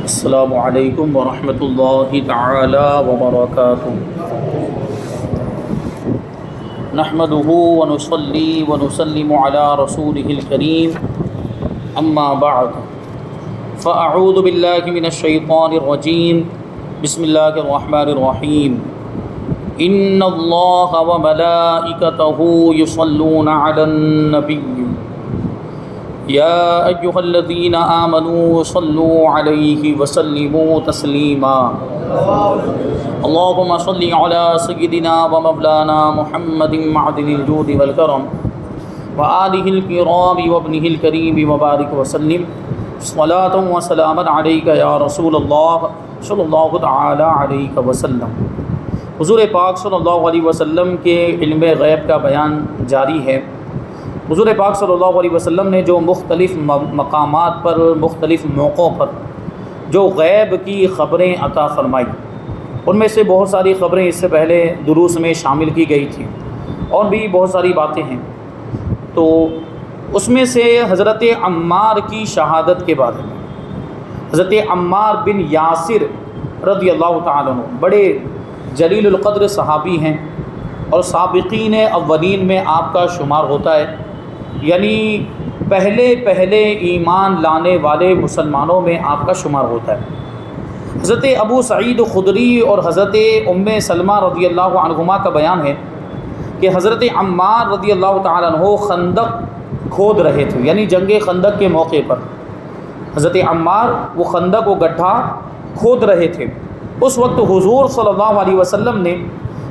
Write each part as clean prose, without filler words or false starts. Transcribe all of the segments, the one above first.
السلام علیکم ورحمۃ اللہ تعالی وبرکاتہ۔ نحمده ونصلي ونسلم على رسوله الكريم اما بعد فاعوذ باللہ من الشیطان الرجیم بسم اللہ الرحمن الرحیم ان اللہ وملائکتہ یصلون علی النبی یا ایہا الذین آمنوا صلوا علیہ وسلموا تسلیما اللہم صل علی سیدنا ومولانا محمد معدن الجود والکرم وآلہ الکرام وابنہ الکریم وبارک وسلم صلاۃ وسلاما علیک یا رسول اللہ صلی اللہ تعالی علیہ وسلم۔ حضور پاک صلی اللہ علیہ وسلم کے علم غیب کا بیان جاری ہے۔ حضور پاک صلی اللہ علیہ وسلم نے جو مختلف مقامات پر مختلف موقعوں پر جو غیب کی خبریں عطا فرمائی، ان میں سے بہت ساری خبریں اس سے پہلے دروس میں شامل کی گئی تھیں اور بھی بہت ساری باتیں ہیں۔ تو اس میں سے حضرت عمار کی شہادت کے بارے میں، حضرت عمار بن یاسر رضی اللہ تعالیٰ عنہ بڑے جلیل القدر صحابی ہیں اور سابقین اولین میں آپ کا شمار ہوتا ہے، یعنی پہلے ایمان لانے والے مسلمانوں میں آپ کا شمار ہوتا ہے۔ حضرت ابو سعید خدری اور حضرت ام سلمہ رضی اللہ عنہما کا بیان ہے کہ حضرت عمار رضی اللہ تعالیٰ عنہ خندق کھود رہے تھے، یعنی جنگ خندق کے موقع پر حضرت عمار وہ خندق و گڈھا کھود رہے تھے۔ اس وقت حضور صلی اللہ علیہ وسلم نے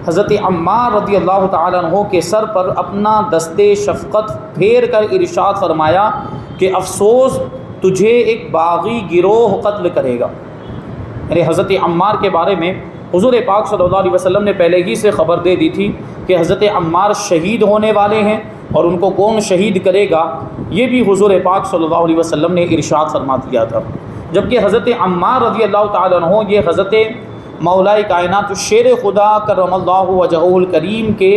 حضرت عمار رضی اللہ تعالیٰ عنہ کے سر پر اپنا دست شفقت پھیر کر ارشاد فرمایا کہ افسوس تجھے ایک باغی گروہ قتل کرے گا۔ یعنی حضرت عمار کے بارے میں حضور پاک صلی اللہ علیہ وسلم نے پہلے ہی سے خبر دے دی تھی کہ حضرت عمار شہید ہونے والے ہیں، اور ان کو کون شہید کرے گا یہ بھی حضور پاک صلی اللہ علیہ وسلم نے ارشاد فرما دیا تھا۔ جبکہ حضرت عمار رضی اللہ تعالیٰ عنہ یہ حضرت مولا کائنات شیر خدا کرم اللہ وجہہ الکریم کے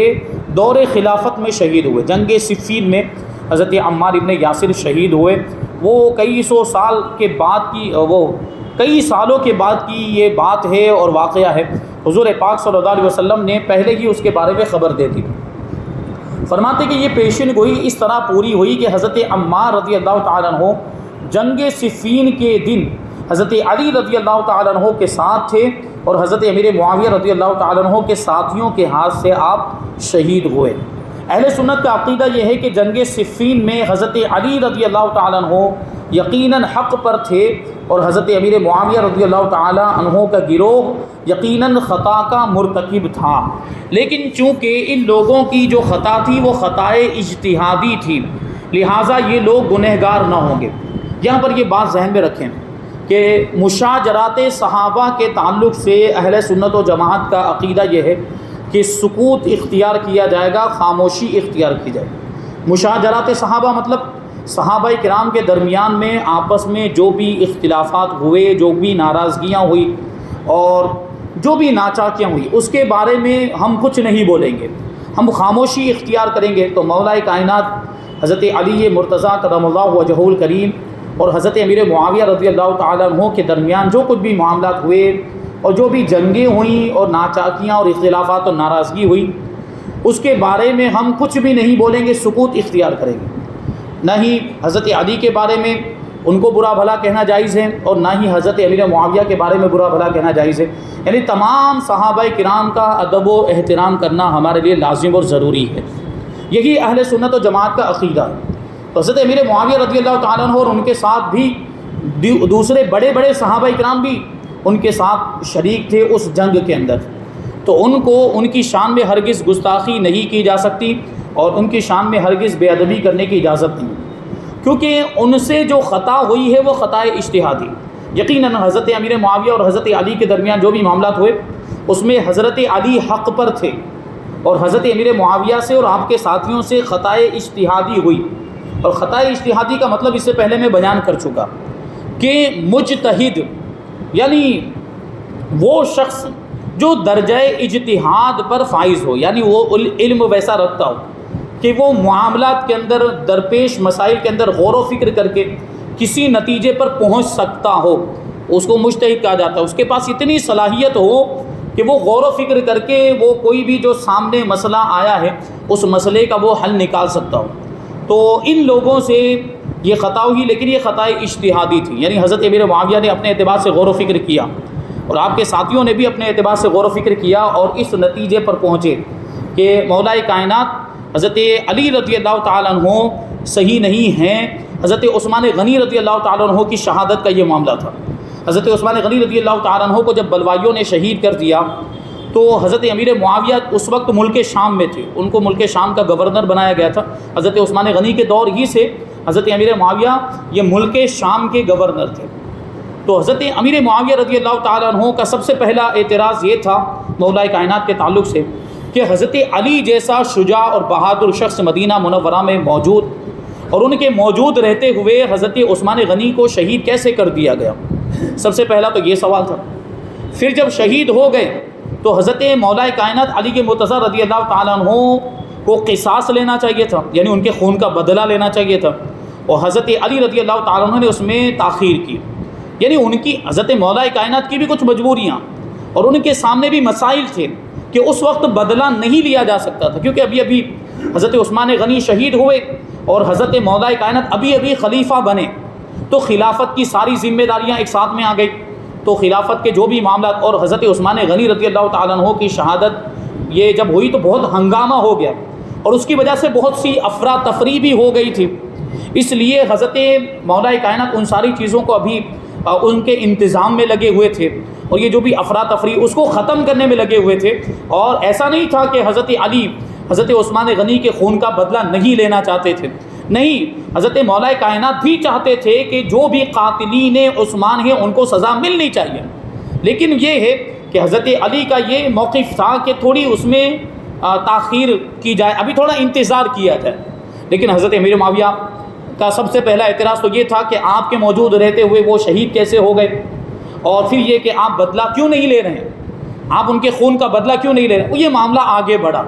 دور خلافت میں شہید ہوئے۔ جنگ صفین میں حضرت عمار ابن یاسر شہید ہوئے۔ وہ کئی سالوں کے بعد کی یہ بات ہے اور واقعہ ہے۔ حضور پاک صلی اللہ علیہ وسلم نے پہلے ہی اس کے بارے میں خبر دے دی۔ فرماتے کہ یہ پیشن گوئی اس طرح پوری ہوئی کہ حضرت عمار رضی اللہ تعالیٰ عنہ جنگ صفین کے دن حضرت علی رضی اللہ تعالیٰ عنہ کے ساتھ تھے، اور حضرت امیر معاویہ رضی اللہ تعالیٰ عنہ کے ساتھیوں کے ہاتھ سے آپ شہید ہوئے۔ اہل سنت کا عقیدہ یہ ہے کہ جنگ صفین میں حضرت علی رضی اللہ تعالیٰ عنہ یقیناً حق پر تھے، اور حضرت امیر معاویہ رضی اللہ تعالیٰ عنہ کا گروہ یقیناً خطا کا مرتکب تھا۔ لیکن چونکہ ان لوگوں کی جو خطا تھی وہ خطائے اجتہادی تھی، لہٰذا یہ لوگ گنہگار نہ ہوں گے۔ یہاں پر یہ بات ذہن میں رکھیں کہ مشاجرات صحابہ کے تعلق سے اہل سنت و جماعت کا عقیدہ یہ ہے کہ سکوت اختیار کیا جائے گا، خاموشی اختیار کی جائے گی۔ مشاجرات صحابہ مطلب صحابہ کرام کے درمیان میں آپس میں جو بھی اختلافات ہوئے، جو بھی ناراضگیاں ہوئی اور جو بھی ناچاکیاں ہوئی، اس کے بارے میں ہم کچھ نہیں بولیں گے، ہم خاموشی اختیار کریں گے۔ تو مولا کائنات حضرت علی مرتضیٰ کرم اللہ وجہہ الکریم اور حضرت امیر معاویہ رضی اللہ تعالیٰ عنہ کے درمیان جو کچھ بھی معاملات ہوئے اور جو بھی جنگیں ہوئیں اور ناچاکیاں اور اختلافات اور ناراضگی ہوئی، اس کے بارے میں ہم کچھ بھی نہیں بولیں گے، سکوت اختیار کریں گے۔ نہ ہی حضرت علی کے بارے میں ان کو برا بھلا کہنا جائز ہے، اور نہ ہی حضرت امیر معاویہ کے بارے میں برا بھلا کہنا جائز ہے۔ یعنی تمام صحابہ کرام کا ادب و احترام کرنا ہمارے لیے لازم اور ضروری ہے۔ یہی اہل سنت و جماعت کا عقیدہ ہے۔ تو حضرت امیر معاویہ رضی اللہ تعالیٰ عنہ اور ان کے ساتھ بھی دوسرے بڑے صحابہ کرام بھی ان کے ساتھ شریک تھے اس جنگ کے اندر، تو ان کو ان کی شان میں ہرگز گستاخی نہیں کی جا سکتی اور ان کی شان میں ہرگز بے ادبی کرنے کی اجازت نہیں، کیونکہ ان سے جو خطا ہوئی ہے وہ خطائے اجتہادی۔ یقیناً حضرت امیر معاویہ اور حضرت علی کے درمیان جو بھی معاملات ہوئے اس میں حضرت علی حق پر تھے، اور حضرت امیر معاویہ سے اور آپ کے ساتھیوں سے خطائے اجتہادی ہوئی۔ اور خطائے اجتہادی کا مطلب اس سے پہلے میں بیان کر چکا کہ مجتہد یعنی وہ شخص جو درجہ اجتہاد پر فائز ہو، یعنی وہ علم ویسا رکھتا ہو کہ وہ معاملات کے اندر درپیش مسائل کے اندر غور و فکر کر کے کسی نتیجے پر پہنچ سکتا ہو، اس کو مجتہد کہا جاتا ہے، اس کے پاس اتنی صلاحیت ہو کہ وہ غور و فکر کر کے وہ کوئی بھی جو سامنے مسئلہ آیا ہے اس مسئلے کا وہ حل نکال سکتا ہو۔ تو ان لوگوں سے یہ خطا ہوئی، لیکن یہ خطا اجتہادی تھی، یعنی حضرت امیر معاویہ نے اپنے اعتبار سے غور و فکر کیا اور آپ کے ساتھیوں نے بھی اپنے اعتبار سے غور و فکر کیا اور اس نتیجے پر پہنچے کہ مولا کائنات حضرت علی رضی اللہ تعالیٰ عنہ صحیح نہیں ہیں۔ حضرت عثمان غنی رضی اللہ تعالیٰ عنہ کی شہادت کا یہ معاملہ تھا۔ حضرت عثمان غنی رضی اللہ تعالیٰ عنہ کو جب بلوائیوں نے شہید کر دیا تو حضرت امیر معاویہ اس وقت ملک شام میں تھے، ان کو ملک شام کا گورنر بنایا گیا تھا۔ حضرت عثمان غنی کے دور ہی سے حضرت امیر معاویہ یہ ملک شام کے گورنر تھے۔ تو حضرت امیر معاویہ رضی اللہ تعالیٰ عنہ کا سب سے پہلا اعتراض یہ تھا مولا کائنات کے تعلق سے کہ حضرت علی جیسا شجاع اور بہادر شخص مدینہ منورہ میں موجود اور ان کے موجود رہتے ہوئے حضرت عثمان غنی کو شہید کیسے کر دیا گیا؟ سب سے پہلا تو یہ سوال تھا۔ پھر جب شہید ہو گئے تو حضرت مولا کائنات علی کے مرتضی رضی اللہ تعالیٰ عنہ کو قصاص لینا چاہیے تھا، یعنی ان کے خون کا بدلہ لینا چاہیے تھا، اور حضرت علی رضی اللہ تعالیٰ عنہ نے اس میں تاخیر کی، یعنی ان کی حضرت مولا کائنات کی بھی کچھ مجبوریاں اور ان کے سامنے بھی مسائل تھے کہ اس وقت بدلہ نہیں لیا جا سکتا تھا، کیونکہ ابھی حضرت عثمان غنی شہید ہوئے اور حضرت مولا کائنات ابھی خلیفہ بنے، تو خلافت کی ساری ذمہ داریاں ایک ساتھ میں آ گئی، تو خلافت کے جو بھی معاملات اور حضرت عثمان غنی رضی اللہ تعالیٰ عنہ کی شہادت یہ جب ہوئی تو بہت ہنگامہ ہو گیا اور اس کی وجہ سے بہت سی افراتفری بھی ہو گئی تھی۔ اس لیے حضرت مولا کائنات ان ساری چیزوں کو ابھی ان کے انتظام میں لگے ہوئے تھے اور یہ جو بھی افراتفری اس کو ختم کرنے میں لگے ہوئے تھے، اور ایسا نہیں تھا کہ حضرت علی حضرت عثمان غنی کے خون کا بدلہ نہیں لینا چاہتے تھے، نہیں، حضرت مولا کائنات بھی چاہتے تھے کہ جو بھی قاتلین عثمان ہیں ان کو سزا ملنی چاہیے، لیکن یہ ہے کہ حضرت علی کا یہ موقف تھا کہ تھوڑی اس میں تاخیر کی جائے، ابھی تھوڑا انتظار کیا جائے۔ لیکن حضرت امیر معاویہ کا سب سے پہلا اعتراض تو یہ تھا کہ آپ کے موجود رہتے ہوئے وہ شہید کیسے ہو گئے، اور پھر یہ کہ آپ بدلہ کیوں نہیں لے رہے ہیں، آپ ان کے خون کا بدلہ کیوں نہیں لے رہے ہیں۔ یہ معاملہ آگے بڑھا۔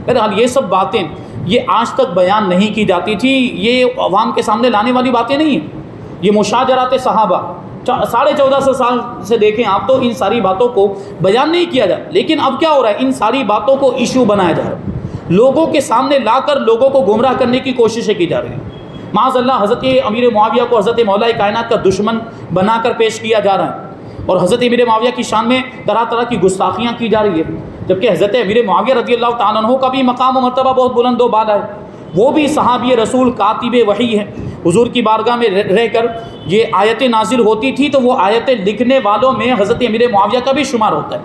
بہرحال یہ سب باتیں یہ آج تک بیان نہیں کی جاتی تھی، یہ عوام کے سامنے لانے والی باتیں نہیں ہیں، یہ مشاجرات صحابہ 1450 سال سے دیکھیں آپ تو ان ساری باتوں کو بیان نہیں کیا جاتا، لیکن اب کیا ہو رہا ہے، ان ساری باتوں کو ایشو بنایا جا رہا ہے، لوگوں کے سامنے لا کر لوگوں کو گمراہ کرنے کی کوششیں کی جا رہی ہیں۔ معاذ اللہ حضرت امیر معاویہ کو حضرت مولا کائنات کا دشمن بنا کر پیش کیا جا رہا ہے، اور حضرت امیر معاویہ کی شان میں طرح طرح کی گستاخیاں کی جا رہی ہے، جبکہ حضرت امیر معاویہ رضی اللہ تعالیٰ عنہ کا بھی مقام و مرتبہ بہت بلند و بالا ہے، وہ بھی صحابی رسول کاتب وحی ہے، حضور کی بارگاہ میں رہ کر یہ آیتیں نازل ہوتی تھی تو وہ آیتیں لکھنے والوں میں حضرت امیر معاویہ کا بھی شمار ہوتا ہے،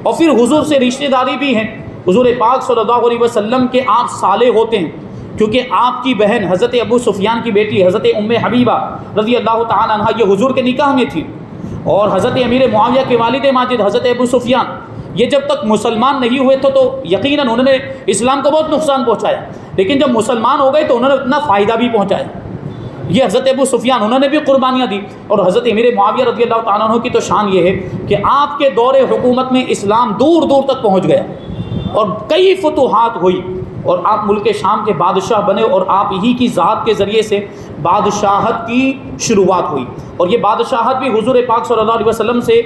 اور پھر حضور سے رشتہ داری بھی ہے، حضور پاک صلی اللہ علیہ وسلم کے آپ صالح ہوتے ہیں، کیونکہ آپ کی بہن حضرت ابو سفیان کی بیٹی حضرت ام حبیبہ رضی اللہ تعالیٰ عنہ یہ حضور کے نکاح میں تھی، اور حضرت امیر معاویہ کے والد ماجد حضرت ابو سفیان یہ جب تک مسلمان نہیں ہوئے تھے تو یقیناً انہوں نے اسلام کو بہت نقصان پہنچایا، لیکن جب مسلمان ہو گئے تو انہوں نے اتنا فائدہ بھی پہنچایا۔ یہ حضرت ابو سفیان انہوں نے بھی قربانیاں دی، اور حضرت امیر معاویہ رضی اللہ تعالیٰ عنہ کی تو شان یہ ہے کہ آپ کے دور حکومت میں اسلام دور دور تک پہنچ گیا اور کئی فتوحات ہوئی، اور آپ ملک شام کے بادشاہ بنے، اور آپ ہی کی ذات کے ذریعے سے بادشاہت کی شروعات ہوئی، اور یہ بادشاہت بھی حضور پاک صلی اللہ علیہ وسلم سے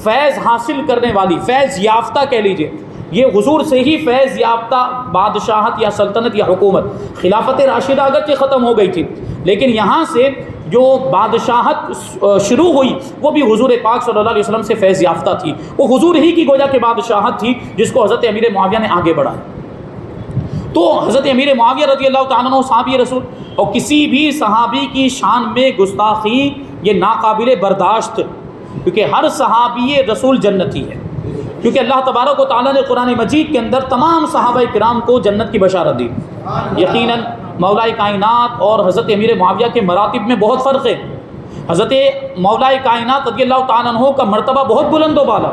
فیض حاصل کرنے والی، فیض یافتہ کہہ لیجئے، یہ حضور سے ہی فیض یافتہ بادشاہت یا سلطنت یا حکومت، خلافت راشدہ اگرچہ ختم ہو گئی تھی لیکن یہاں سے جو بادشاہت شروع ہوئی وہ بھی حضور پاک صلی اللہ علیہ وسلم سے فیض یافتہ تھی، وہ حضور ہی کی گویا کہ بادشاہت تھی جس کو حضرت امیر معاویہ نے آگے بڑھایا۔ تو حضرت امیر معاویہ رضی اللہ تعالیٰ عنہ صحابی رسول، اور کسی بھی صحابی کی شان میں گستاخی یہ ناقابل برداشت، کیونکہ ہر صحابی رسول جنتی ہے، کیونکہ اللہ تبارک و تعالیٰ نے قرآن مجید کے اندر تمام صحابہ کرام کو جنت کی بشارت دی۔ یقیناً مولا کائنات اور حضرت امیر معاویہ کے مراتب میں بہت فرق ہے، حضرت مولا کائنات رضی اللہ تعالیٰ عنہ کا مرتبہ بہت بلند و بالا،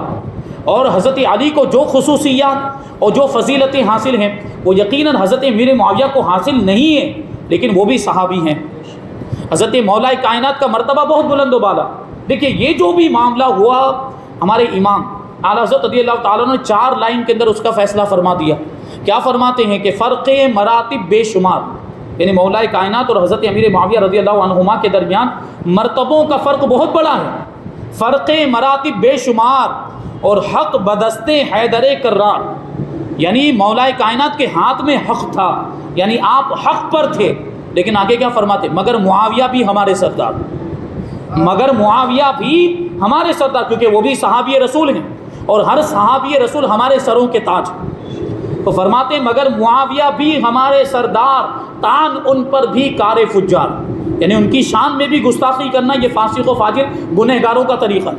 اور حضرت علی کو جو خصوصیات اور جو فضیلتیں حاصل ہیں وہ یقیناً حضرت امیر معاویہ کو حاصل نہیں ہیں، لیکن وہ بھی صحابی ہیں۔ حضرت مولا کائنات کا مرتبہ بہت بلند و بالا۔ دیکھیے یہ جو بھی معاملہ ہوا، ہمارے امام اعلیٰ حضرت رضی اللہ تعالیٰ نے 4 لائن کے اندر اس کا فیصلہ فرما دیا۔ کیا فرماتے ہیں کہ فرق مراتب بے شمار، یعنی مولا کائنات اور حضرت امیر معاویہ رضی اللہ عنہما کے درمیان مرتبوں کا فرق بہت بڑا ہے، فرق مراتب بے شمار اور حق بدست حیدر کرار، یعنی مولا کائنات کے ہاتھ میں حق تھا، یعنی آپ حق پر تھے، لیکن آگے کیا فرماتے؟ مگر معاویہ بھی ہمارے سردار، مگر معاویہ بھی ہمارے سردار، کیونکہ وہ بھی صحابی رسول ہیں اور ہر صحابی رسول ہمارے سروں کے تاج۔ تو فرماتے ہیں مگر معاویہ بھی ہمارے سردار، تان ان پر بھی کار فجار، یعنی ان کی شان میں بھی گستاخی کرنا یہ فاسق و فاجر گنہگاروں کا طریقہ،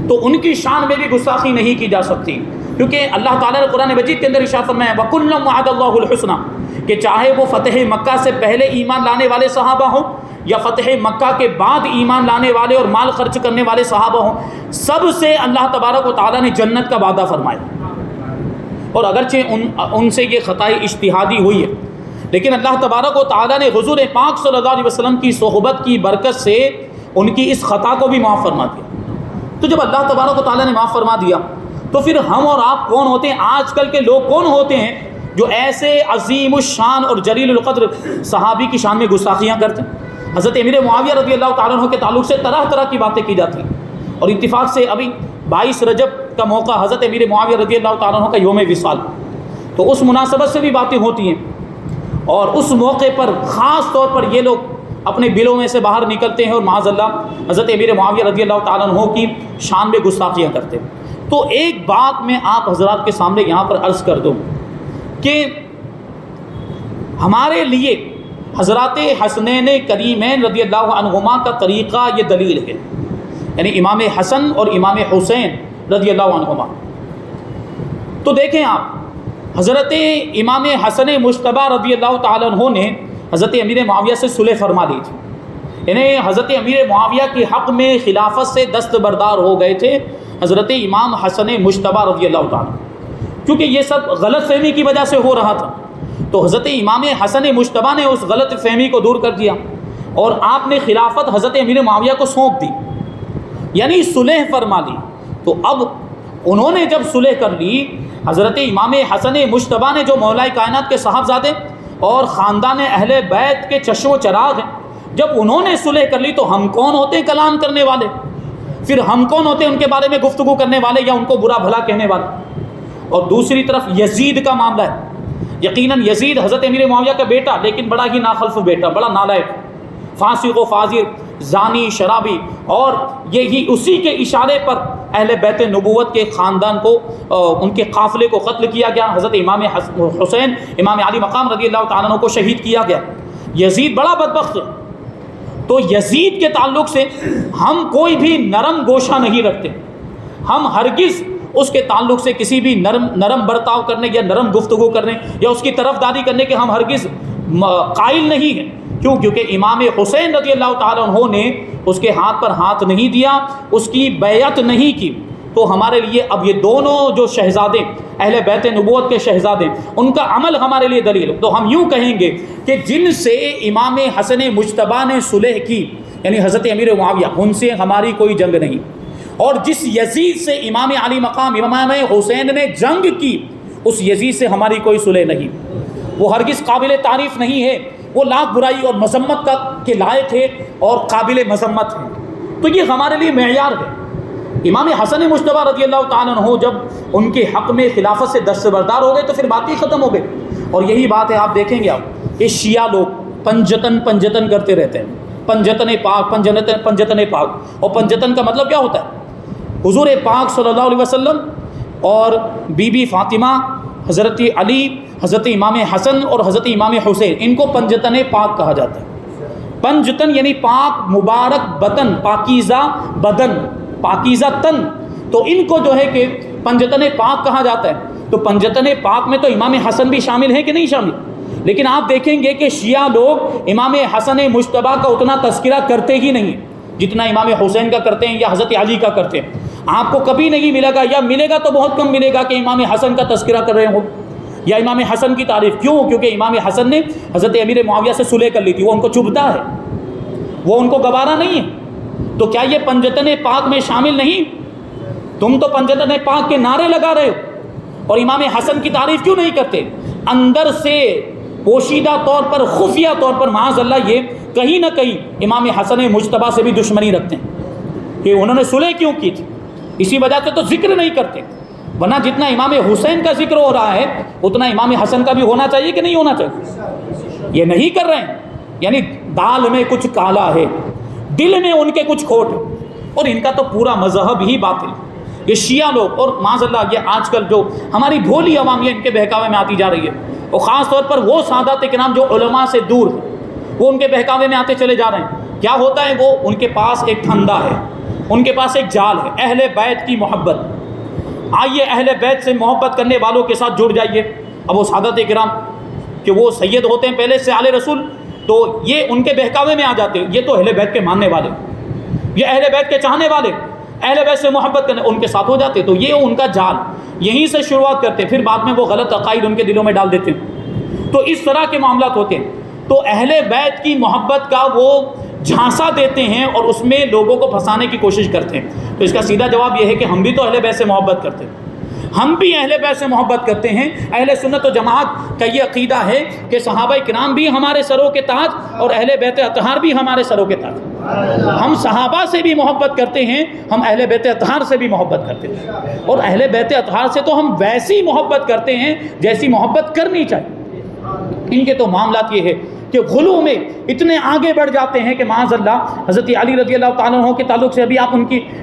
تو ان کی شان میں بھی گستاخی نہیں کی جا سکتی، کیونکہ اللہ تعالیٰ نے قرآن مجید کے اندر ارشاد فرمایا وَكُلًّا وَعَدَ اللَّهُ الْحُسْنَى، کہ چاہے وہ فتح مکہ سے پہلے ایمان لانے والے صحابہ ہوں یا فتح مکہ کے بعد ایمان لانے والے اور مال خرچ کرنے والے صحابہ ہوں، سب سے اللہ تبارک و تعالیٰ نے جنت کا وعدہ فرمایا۔ اور اگرچہ ان سے یہ خطائے اجتہادی ہوئی ہے، لیکن اللہ تبارک و تعالیٰ نے حضور پاک صلی اللہ علیہ وسلم کی صحبت کی برکت سے ان کی اس خطا کو بھی معاف فرما دیا۔ تو جب اللہ تبارک و تعالیٰ نے معاف فرما دیا تو پھر ہم اور آپ کون ہوتے ہیں؟ آج کل کے لوگ کون ہوتے ہیں جو ایسے عظیم الشان اور جلیل القدر صحابی کی شان میں گستاخیاں کرتے ہیں؟ حضرت امیر معاویہ رضی اللہ تعالیٰ عنہ کے تعلق سے طرح طرح کی باتیں کی جاتی ہیں، اور اتفاق سے ابھی 22 رجب کا موقع حضرت امیر معاویہ رضی اللہ تعالیٰ عنہ کا یوم وصال، تو اس مناسبت سے بھی باتیں ہوتی ہیں، اور اس موقع پر خاص طور پر یہ لوگ اپنے بلوں میں سے باہر نکلتے ہیں اور معاذ اللہ حضرت امیر معاویہ رضی اللہ تعالیٰ عنہ کی شان میں گستاخیاں کرتے ہیں۔ تو ایک بات میں آپ حضرات کے سامنے یہاں پر عرض کر دوں کہ ہمارے لیے حضرات حسنین کریمین رضی اللہ عنہما کا طریقہ یہ دلیل ہے، یعنی امام حسن اور امام حسین رضی اللہ عنہما۔ تو دیکھیں آپ، حضرت امام حسن مجتبیٰ رضی اللہ تعالیٰ عنہ نے حضرت امیر معاویہ سے صلح فرما لی تھی، یعنی حضرت امیر معاویہ کے حق میں خلافت سے دستبردار ہو گئے تھے حضرت امام حسن مجتبیٰ رضی اللہ تعالیٰ، کیونکہ یہ سب غلط فہمی کی وجہ سے ہو رہا تھا۔ تو حضرت امام حسن مجتبیٰ نے اس غلط فہمی کو دور کر دیا اور آپ نے خلافت حضرت امیر معاویہ کو سونپ دی، یعنی صلح فرما لی۔ تو اب انہوں نے جب صلح کر لی، حضرت امام حسن مجتبیٰ نے جو مولا کائنات کے صاحبزادے اور خاندان اہل بیت کے چشم و چراغ ہیں، جب انہوں نے صلح کر لی تو ہم کون ہوتے ہیں کلام کرنے والے؟ پھر ہم کون ہوتے ہیں ان کے بارے میں گفتگو کرنے والے یا ان کو برا بھلا کہنے والے؟ اور دوسری طرف یزید کا معاملہ ہے، یقیناً یزید حضرت امیر معاویہ کا بیٹا، لیکن بڑا ہی ناخلف بیٹا، بڑا نالائق، فاسق و فاجر، زانی، شرابی، اور یہی اسی کے اشارے پر اہل بیت نبوت کے خاندان کو، ان کے قافلے کو قتل کیا گیا، حضرت امام حسین امام علی مقام رضی اللہ تعالیٰ عنہ کو شہید کیا گیا۔ یزید بڑا بدبخت ہے۔ تو یزید کے تعلق سے ہم کوئی بھی نرم گوشہ نہیں رکھتے، ہم ہرگز اس کے تعلق سے کسی بھی نرم برتاؤ کرنے یا نرم گفتگو کرنے یا اس کی طرفداری کرنے کے ہم ہرگز قائل نہیں ہیں۔ کیوں؟ کیونکہ امام حسین رضی اللہ تعالیٰ عنہ نے اس کے ہاتھ پر ہاتھ نہیں دیا، اس کی بیعت نہیں کی۔ تو ہمارے لیے اب یہ دونوں جو شہزادے اہل بیت نبوت کے شہزادے، ان کا عمل ہمارے لیے دلیل۔ تو ہم یوں کہیں گے کہ جن سے امام حسن مجتبیٰ نے صلح کی، یعنی حضرت امیر معاویہ، ان سے ہماری کوئی جنگ نہیں، اور جس یزید سے امام علی مقام امام حسین نے جنگ کی، اس یزید سے ہماری کوئی صلح نہیں، وہ ہرگز قابل تعریف نہیں ہے، وہ لاکھ برائی اور مذمت کے لائق ہے اور قابل مذمت ہے۔ تو یہ ہمارے لیے معیار ہے۔ امام حسن مجتبیٰ رضی اللہ تعالیٰ عنہ جب ان کے حق میں خلافت سے دستبردار ہو گئے تو پھر بات ہی ختم ہو گئی۔ اور یہی بات ہے، آپ دیکھیں گے آپ، یہ شیعہ لوگ پنجتن کرتے رہتے ہیں، پنجتن پاک، پنجتن پاک، اور پنجتن کا مطلب کیا ہوتا ہے؟ حضور پاک صلی اللہ علیہ وسلم اور بی بی فاطمہ، حضرت علی، حضرت امام حسن اور حضرت امام حسین، ان کو پنجتن پاک کہا جاتا ہے۔ پنجتن یعنی پاک، مبارک بدن، پاکیزہ بدن، پاکیزہ تن، تو ان کو جو ہے کہ پنجتن پاک کہا جاتا ہے۔ تو پنجتن پاک میں تو امام حسن بھی شامل ہیں کہ نہیں شامل؟ لیکن آپ دیکھیں گے کہ شیعہ لوگ امام حسن مجتبیٰ کا اتنا تذکرہ کرتے ہی نہیں جتنا امام حسین کا کرتے ہیں یا حضرت علی کا کرتے ہیں۔ آپ کو کبھی نہیں ملے گا، یا ملے گا تو بہت کم ملے گا، کہ امام حسن کا تذکرہ کر رہے ہوں یا امام حسن کی تعریف۔ کیوں؟ کیونکہ امام حسن نے حضرت امیر معاویہ سے صلح کر لی تھی، وہ ان کو چبھتا ہے، وہ ان کو گوارا نہیں ہے۔ تو کیا یہ پنجتن پاک میں شامل نہیں؟ تم تو پنجتن پاک کے نعرے لگا رہے ہو اور امام حسن کی تعریف کیوں نہیں کرتے؟ اندر سے پوشیدہ طور پر، خفیہ طور پر، معاذ اللہ، یہ کہیں نہ کہیں امام حسن مجتبیٰ سے بھی دشمنی رکھتے ہیں۔ کہ انہوں نے صلح کیوں کی تھی، اسی وجہ سے تو ذکر نہیں کرتے، ورنہ جتنا امام حسین کا ذکر ہو رہا ہے اتنا امام حسن کا بھی ہونا چاہیے کہ نہیں ہونا چاہیے؟ یہ نہیں کر رہے ہیں، یعنی دال میں کچھ کالا ہے، دل میں ان کے کچھ کھوٹ ہے، اور ان کا تو پورا مذہب ہی باطل۔ یہ شیعہ لوگ اور معاذ اللہ یہ آج کل جو ہماری بھولی عوام یہ ان کے بہکاوے میں آتی جا رہی ہے، اور خاص طور پر وہ سادات کرام جو علماء سے دور ہیں وہ ان کے بہکاوے میں آتے چلے جا رہے ہیں۔ کیا ہوتا ہے، وہ ان کے پاس ایک دھندا ہے، ان کے پاس ایک جال ہے، اہل بیت کی محبت۔ آئیے اہل بیت سے محبت کرنے والوں کے ساتھ جڑ جائیے۔ اب وہ سادات کرام کہ وہ سید ہوتے ہیں پہلے سے آل رسول، تو یہ ان کے بہکاوے میں آ جاتے ہیں، یہ تو اہل بیت کے ماننے والے، یہ اہل بیت کے چاہنے والے، اہل بیت سے محبت کرنے ان کے ساتھ ہو جاتے، تو یہ ان کا جال، یہیں سے شروعات کرتے، پھر بعد میں وہ غلط عقائد ان کے دلوں میں ڈال دیتے ہیں۔ تو اس طرح کے معاملات ہوتے ہیں، تو اہل بیت کی محبت کا وہ جھانسا دیتے ہیں اور اس میں لوگوں کو پھنسانے کی کوشش کرتے ہیں۔ تو اس کا سیدھا جواب یہ ہے کہ ہم بھی تو اہل بیت سے محبت کرتے ہیں، ہم بھی اہل بیت سے محبت کرتے ہیں۔ اہل سنت و جماعت کا یہ عقیدہ ہے کہ صحابہ کرام بھی ہمارے سروں کے تاج اور اہل بیت اطہار بھی ہمارے سروں کے تاج۔ ہم صحابہ سے بھی محبت کرتے ہیں، ہم اہل بیت اطہار سے بھی محبت کرتے ہیں، اور اہل بیت اطہار سے تو ہم ویسی محبت کرتے ہیں جیسی محبت کرنی چاہیے۔ ان کے تو معاملات یہ ہے کہ غلو میں اتنے آگے بڑھ جاتے ہیں کہ معاذ اللہ حضرت علی رضی اللہ تعالیٰ عنہ کے تعلق سے ابھی آپ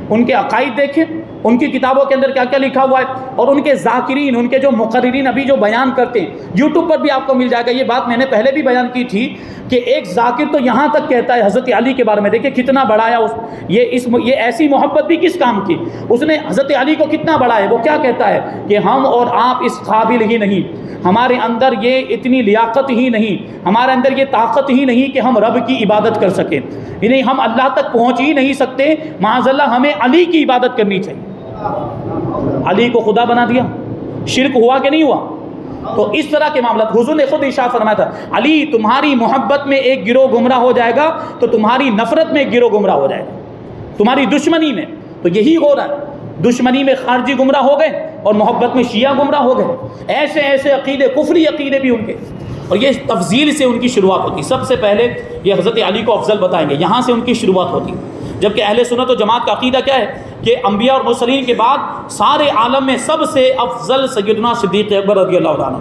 ان کے عقائد دیکھیں، ان کی کتابوں کے اندر کیا کیا لکھا ہوا ہے، اور ان کے ذاکرین، ان کے جو مقررین ابھی جو بیان کرتے ہیں، یوٹیوب پر بھی آپ کو مل جائے گا۔ یہ بات میں نے پہلے بھی بیان کی تھی کہ ایک ذاکر تو یہاں تک کہتا ہے حضرت علی کے بارے میں، دیکھیں کتنا بڑھایا یہ ایسی محبت بھی کس کام کی، اس نے حضرت علی کو کتنا بڑھایا ہے۔ وہ کیا کہتا ہے کہ ہم اور آپ اس قابل ہی نہیں، ہمارے اندر یہ اتنی لیاقت ہی نہیں، ہمارے اندر یہ طاقت ہی نہیں کہ ہم رب کی عبادت کر سکیں، یعنی ہم اللہ تک پہنچ ہی نہیں سکتے، معاذ اللہ ہمیں علی کی عبادت کرنی چاہیے۔ علی کو خدا بنا دیا، شرک ہوا کہ نہیں ہوا؟ تو اس طرح کے معاملات حضور نے خود ارشاد فرمایا تھا، علی تمہاری محبت میں ایک گروہ گمراہ ہو جائے گا تو تمہاری نفرت میں ایک گروہ گمراہ ہو جائے گا، تمہاری دشمنی میں۔ تو یہی ہو رہا ہے، دشمنی میں خارجی گمراہ ہو گئے اور محبت میں شیعہ گمراہ ہو گئے۔ ایسے ایسے عقیدے، کفری عقیدے بھی ان کے، اور یہ تفضیل سے ان کی شروعات ہوتی۔ سب سے پہلے یہ حضرت علی کو افضل بتائیں گے، یہاں سے ان کی شروعات ہوتی۔ جبکہ اہل سنت و جماعت کا عقیدہ کیا ہے کہ انبیاء اور مرسلین کے بعد سارے عالم میں سب سے افضل سیدنا صدیق اکبر رضی اللہ عنہ،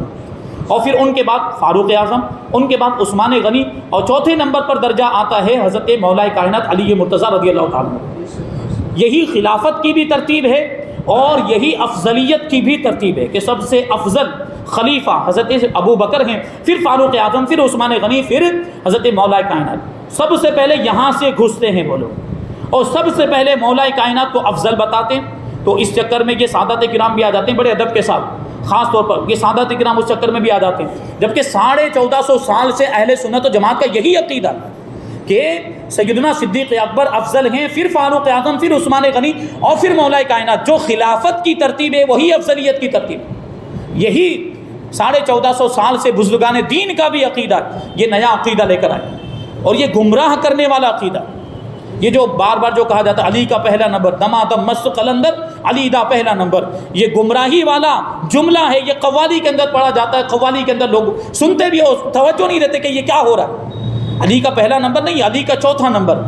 اور پھر ان کے بعد فاروق اعظم، ان کے بعد عثمان غنی، اور چوتھے نمبر پر درجہ آتا ہے حضرت مولا کائنات علی مرتضیٰ رضی اللہ عنہ۔ یہی خلافت کی بھی ترتیب ہے اور یہی افضلیت کی بھی ترتیب ہے کہ سب سے افضل خلیفہ حضرت ابو بکر ہیں، پھر فاروق اعظم، پھر عثمان غنی، پھر حضرت مولا کائنات۔ سب سے پہلے یہاں سے گھستے ہیں وہ لوگ، اور سب سے پہلے مولا کائنات کو افضل بتاتے ہیں۔ تو اس چکر میں یہ سادات کرام بھی آ جاتے ہیں بڑے ادب کے ساتھ، خاص طور پر یہ سادات کرام اس چکر میں بھی آ جاتے ہیں، جبکہ 1450 سال سے اہل سنت و جماعت کا یہی عقیدہ کہ سیدنا صدیق اکبر افضل ہیں، پھر فاروق اعظم، پھر عثمان غنی، اور پھر مولا کائنات۔ جو خلافت کی ترتیب ہے وہی افضلیت کی ترتیب، یہی 1450 سال سے بزرگان دین کا بھی عقیدہ، یہ نیا عقیدہ لے کر آئے، اور یہ گمراہ کرنے والا عقیدہ، یہ جو بار بار جو کہا جاتا ہے علی کا پہلا نمبر، دمادم مست قلندر علی دا پہلا نمبر، یہ گمراہی والا جملہ ہے۔ یہ قوالی کے اندر پڑھا جاتا ہے، قوالی کے اندر لوگ سنتے بھی ہو، توجہ نہیں دیتے کہ یہ کیا ہو رہا ہے۔ علی کا پہلا نمبر نہیں، علی کا چوتھا نمبر۔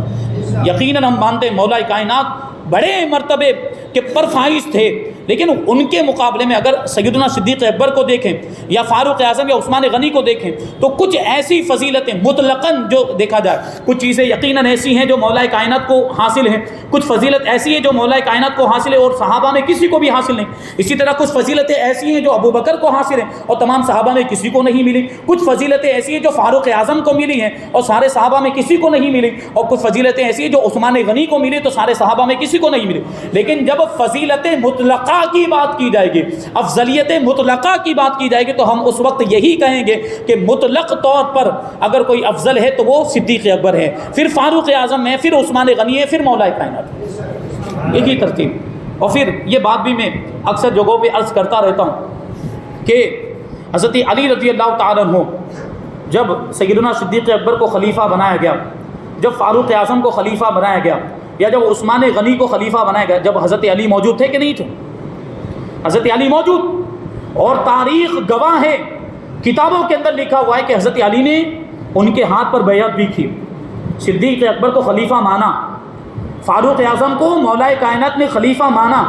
یقیناً ہم مانتے ہیں مولا کائنات بڑے مرتبے کے پرفائز تھے، لیکن ان کے مقابلے میں اگر سیدنا صدیق اکبر کو دیکھیں یا فاروق اعظم یا عثمان غنی کو دیکھیں تو کچھ ایسی فضیلتیں مطلقاً جو دیکھا جائے، کچھ چیزیں یقیناً ایسی ہیں جو مولا کائنات کو حاصل ہیں، کچھ فضیلت ایسی ہے جو مولا کائنات کو حاصل ہے اور صحابہ میں کسی کو بھی حاصل نہیں۔ اسی طرح کچھ فضیلتیں ایسی ہیں جو ابو بکر کو حاصل ہیں اور تمام صحابہ میں کسی کو نہیں ملی، کچھ فضیلتیں ایسی ہیں جو فاروق اعظم کو ملی ہیں اور سارے صحابہ میں کسی کو نہیں ملی، اور کچھ فضیلتیں ایسی ہیں جو عثمان غنی کو ملی تو سارے صحابہ میں کسی کو نہیں ملی۔ لیکن جب فضیلت مطلقہ کی بات کی جائے گی، افضلیت مطلقہ کی بات کی جائے گی، تو ہم اس وقت یہی کہیں گے کہ مطلق طور پر اگر کوئی افضل ہے تو وہ صدیق اکبر ہے، پھر فاروق اعظم ہے، پھر عثمان غنی ہے، پھر مولا کائنات، یہی ترتیب۔ اور پھر یہ بات بھی میں اکثر جگہوں پہ عرض کرتا رہتا ہوں کہ حضرت علی رضی اللہ تعالیٰ عنہ جب سیدنا صدیق اکبر کو خلیفہ بنایا گیا، جب فاروق اعظم کو خلیفہ بنایا گیا، یا جب عثمان غنی کو خلیفہ بنایا گیا، جب حضرت علی موجود تھے کہ نہیں تھے؟ حضرت علی موجود، اور تاریخ گواہ ہے، کتابوں کے اندر لکھا ہوا ہے کہ حضرت علی نے ان کے ہاتھ پر بیعت بھی کی، صدیق اکبر کو خلیفہ مانا، فاروق اعظم کو مولا کائنات نے خلیفہ مانا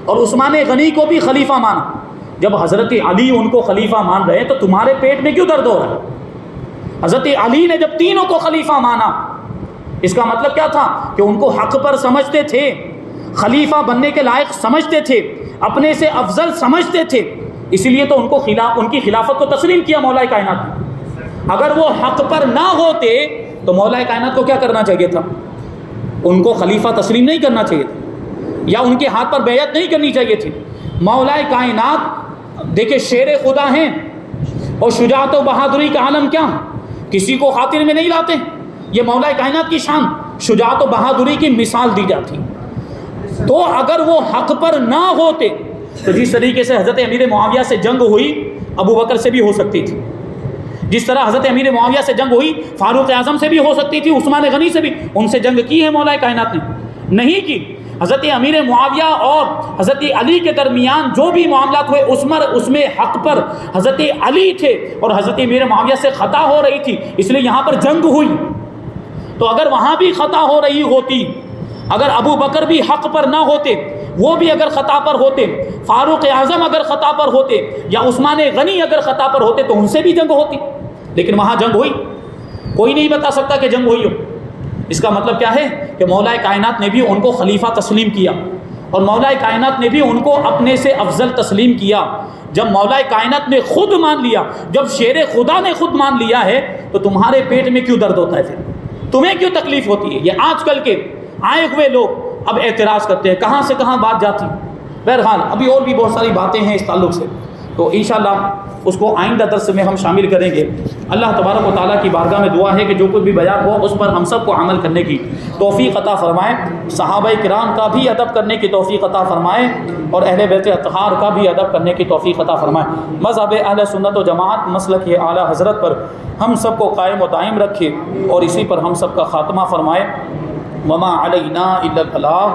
اور عثمان غنی کو بھی خلیفہ مانا. جب حضرت علی ان کو خلیفہ مان رہے تو تمہارے پیٹ میں کیوں درد ہو رہا ہے؟ حضرت علی نے جب تینوں کو خلیفہ مانا، اس کا مطلب کیا تھا کہ ان کو حق پر سمجھتے تھے، خلیفہ بننے کے لائق سمجھتے تھے، اپنے سے افضل سمجھتے تھے، اسی لیے تو ان کی خلافت کو تسلیم کیا مولا کائنات نے. اگر وہ حق پر نہ ہوتے تو مولا کائنات کو کیا کرنا چاہیے تھا؟ ان کو خلیفہ تسلیم نہیں کرنا چاہیے تھا، یا ان کے ہاتھ پر بیعت نہیں کرنی چاہیے تھی. مولا کائنات دیکھیں شیر خدا ہیں، اور شجاعت و بہادری کا عالم کیا کسی کو خاطر میں نہیں لاتے. یہ مولا کائنات کی شان، شجاعت و بہادری کی مثال دی جاتی. تو اگر وہ حق پر نہ ہوتے تو جس طریقے سے حضرت امیر معاویہ سے جنگ ہوئی ابو بکر سے بھی ہو سکتی تھی، جس طرح حضرت امیر معاویہ سے جنگ ہوئی فاروق اعظم سے بھی ہو سکتی تھی، عثمان غنی سے بھی. ان سے جنگ کی ہے مولا کائنات نے؟ نہیں کی. حضرت امیر معاویہ اور حضرت علی کے درمیان جو بھی معاملات ہوئے اس میں حق پر حضرت علی تھے اور حضرت امیر معاویہ سے خطا ہو رہی تھی، اس لیے یہاں پر جنگ ہوئی. تو اگر وہاں بھی خطا ہو رہی ہوتی، اگر ابو بکر بھی حق پر نہ ہوتے، وہ بھی اگر خطا پر ہوتے، فاروق اعظم اگر خطا پر ہوتے، یا عثمان غنی اگر خطا پر ہوتے تو ان سے بھی جنگ ہوتی. لیکن وہاں جنگ ہوئی. کوئی نہیں بتا سکتا کہ جنگ ہوئی ہو. اس کا مطلب کیا ہے کہ مولا کائنات نے بھی ان کو خلیفہ تسلیم کیا، اور مولا کائنات نے بھی ان کو اپنے سے افضل تسلیم کیا. جب مولا کائنات نے خود مان لیا، جب شیر خدا نے خود مان لیا ہے، تو تمہارے پیٹ میں کیوں درد ہوتا ہے؟ پھر تمہیں کیوں تکلیف ہوتی ہے؟ یہ آج کل کے آئے ہوئے لوگ اب اعتراض کرتے ہیں، کہاں سے کہاں بات جاتی. بہرحال ابھی اور بھی بہت ساری باتیں ہیں اس تعلق سے، تو انشاءاللہ اس کو آئندہ درس میں ہم شامل کریں گے. اللہ تبارک و تعالیٰ کی بارگاہ میں دعا ہے کہ جو کچھ بھی بیان ہوا اس پر ہم سب کو عمل کرنے کی توفیق عطا فرمائے، صحابہ کرام کا بھی ادب کرنے کی توفیق عطا فرمائے، اور اہل بیت اطہار کا بھی ادب کرنے کی توفیق عطا فرمائے. مذہب اہل سنت و جماعت مسلک اعلیٰ حضرت پر ہم سب کو قائم و دائم رکھے، اور اسی پر ہم سب کا خاتمہ فرمائے. وما علینا الا البلاغ.